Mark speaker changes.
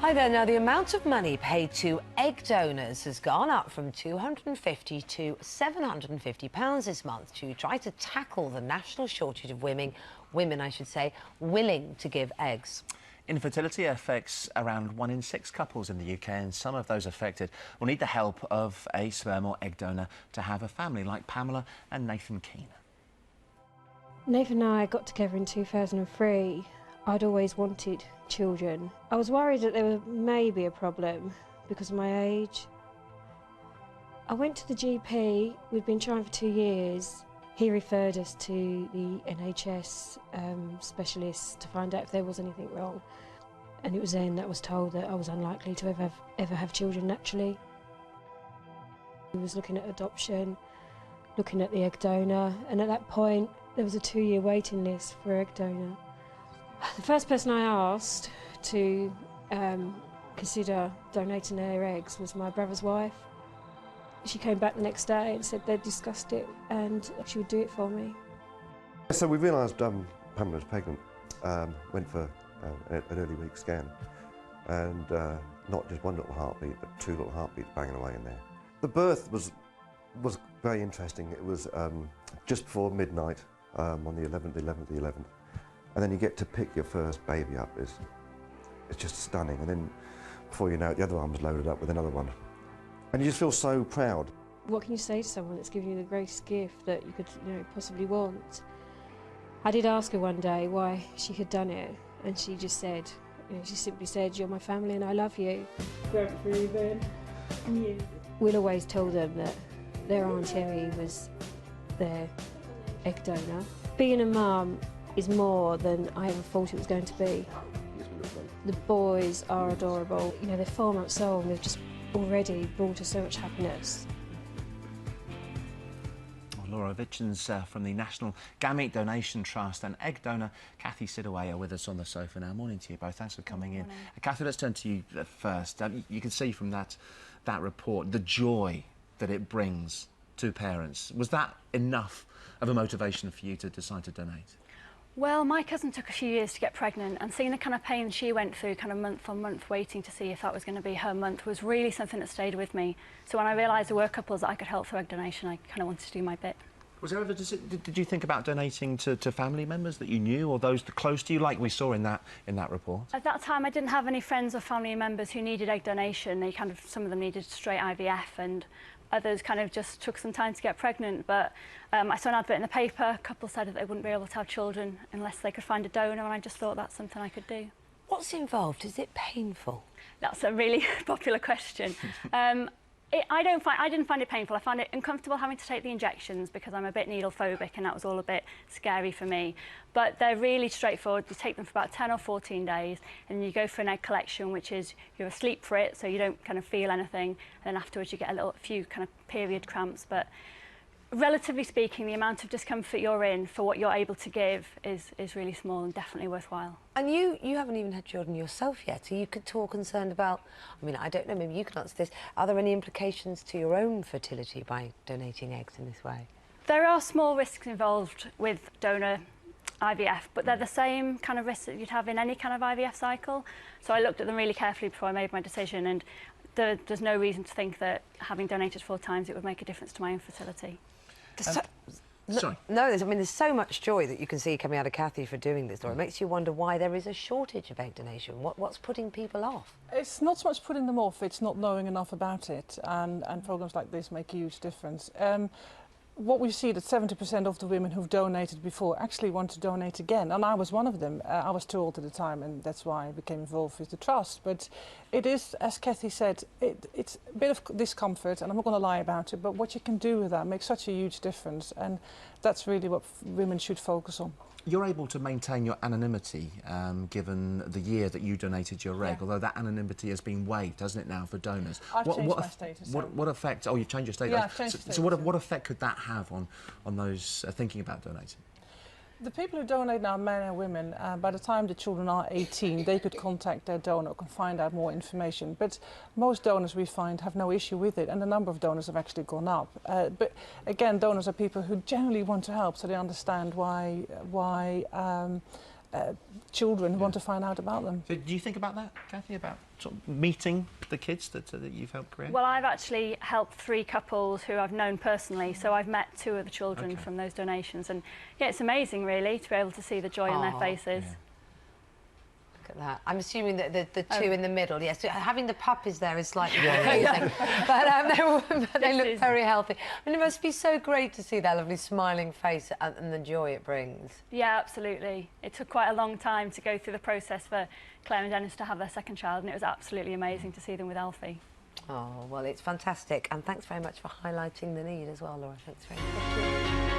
Speaker 1: Hi there. Now, the amount of money paid to egg donors has gone up from £250 to £750 this month to try to tackle the national shortage of women, I should say, willing to give eggs.
Speaker 2: Infertility affects around 1 in 6 couples in the UK, and some of those affected will need the help of a sperm or egg donor to have a family, like Pamela and Nathan Keane.
Speaker 3: Nathan and I got together in 2003. I'd always wanted children. I was worried that there was maybe a problem because of my age. I went to the GP. We'd been trying for 2 years. He referred us to the NHS specialist to find out if there was anything wrong. And it was then that I was told that I was unlikely to ever have children naturally. He was looking at adoption, looking at the egg donor, and at that point there was a 2-year waiting list for egg donor. The first person I asked to consider donating their eggs was my brother's wife. She came back the next day and said they'd discussed it and she would do it for me.
Speaker 4: So we realised Pamela was pregnant, went for an early week scan, and not just one little heartbeat, but 2 little heartbeats banging away in there. The birth was very interesting. It was just before midnight on the 11th. And then you get to pick your first baby up. It's just stunning. And then before you know it, the other arm's loaded up with another one. And you just feel so proud.
Speaker 3: What can you say to someone that's giving you the greatest gift that you could possibly want? I did ask her one day why she had done it, and she just said, she simply said, "You're my family and I love you." Don't breathe in. Yeah. We'll always tell them that their Aunt Terry was their egg donor. Being a mum is more than I ever thought it was going to be. The boys are adorable. They're 4 months old and they've just already brought us so much happiness.
Speaker 2: Laura Vitchens from the National Gamete Donation Trust and egg donor Kathy Sidaway are with us on the sofa now. Morning to you both. Thanks for coming in. Kathy, let's turn to you first. You can see from that report the joy that it brings to parents. Was that enough of a motivation for you to decide to donate?
Speaker 5: Well, my cousin took a few years to get pregnant, and seeing the kind of pain she went through, kind of month on month, waiting to see if that was going to be her month, was really something that stayed with me. So when I realised there were couples that I could help through egg donation, I kind of wanted to do my bit.
Speaker 2: Was there ever, did you think about donating to family members that you knew or those close to you, like we saw in that report?
Speaker 5: At that time, I didn't have any friends or family members who needed egg donation. Some of them needed straight IVF, and others kind of just took some time to get pregnant. But I saw an advert in the paper. A couple said that they wouldn't be able to have children unless they could find a donor, and I just thought that's something I could do.
Speaker 1: What's involved? Is it painful?
Speaker 5: That's a really popular question. I didn't find it painful. I found it uncomfortable having to take the injections because I'm a bit needle phobic, and that was all a bit scary for me. But they're really straightforward. You take them for about 10 or 14 days, and you go for an egg collection, which is you're asleep for it, so you don't kind of feel anything. And then afterwards, you get a few kind of period cramps. But relatively speaking, the amount of discomfort you're in for what you're able to give is really small and definitely worthwhile.
Speaker 1: And you haven't even had children yourself yet, so you could talk concerned about, I don't know, maybe you can answer this, are there any implications to your own fertility by donating eggs in this way?
Speaker 5: There are small risks involved with donor IVF, but they're the same kind of risks that you'd have in any kind of IVF cycle. So I looked at them really carefully before I made my decision, and there's no reason to think that having donated 4 times it would make a difference to my own fertility.
Speaker 2: Sorry.
Speaker 1: No, there's so much joy that you can see coming out of Kathy for doing this, or it makes you wonder why there is a shortage of egg donation. What's putting people off?
Speaker 6: It's not so much putting them off, it's not knowing enough about it, and programmes like this make a huge difference. What we see that 70% of the women who've donated before actually want to donate again, and I was one of them. I was too old at the time, and that's why I became involved with the trust. But it is, as Kathy said, it's a bit of discomfort, and I'm not going to lie about it, but what you can do with that makes such a huge difference, and that's really what women should focus on.
Speaker 2: You're able to maintain your anonymity given the year that you donated your egg, although that anonymity has been waived, hasn't it, now for donors?
Speaker 6: I've changed my status.
Speaker 2: What effect? Oh, you've changed your status.
Speaker 6: Yeah, I've changed status.
Speaker 2: So what effect could that have on those thinking about donating?
Speaker 6: The people who donate now, men and women, by the time the children are 18, they could contact their donor and find out more information. But most donors, we find, have no issue with it, and the number of donors have actually gone up. But again, donors are people who generally want to help, so they understand why children who want to find out about them.
Speaker 2: So do you think about that, Kathy, about sort of meeting the kids that you've helped create?
Speaker 5: Well, I've actually helped 3 couples who I've known personally, so I've met 2 of the children
Speaker 2: Okay.
Speaker 5: from those donations, and yeah, it's amazing really to be able to see the joy on their
Speaker 1: Oh,
Speaker 5: faces.
Speaker 2: yeah.
Speaker 1: Look at that. I'm assuming that the two
Speaker 5: Oh.
Speaker 1: in the middle, yes. Having the puppies there is slightly confusing. But they
Speaker 5: This
Speaker 1: look
Speaker 5: is-
Speaker 1: very healthy. I mean, it must be so great to see that lovely smiling face and the joy it brings.
Speaker 5: Yeah, absolutely. It took quite a long time to go through the process for Claire and Dennis to have their second child, and it was absolutely amazing to see them with Alfie.
Speaker 1: Oh, well, it's fantastic. And thanks very much for highlighting the need as well, Laura. Thanks very much.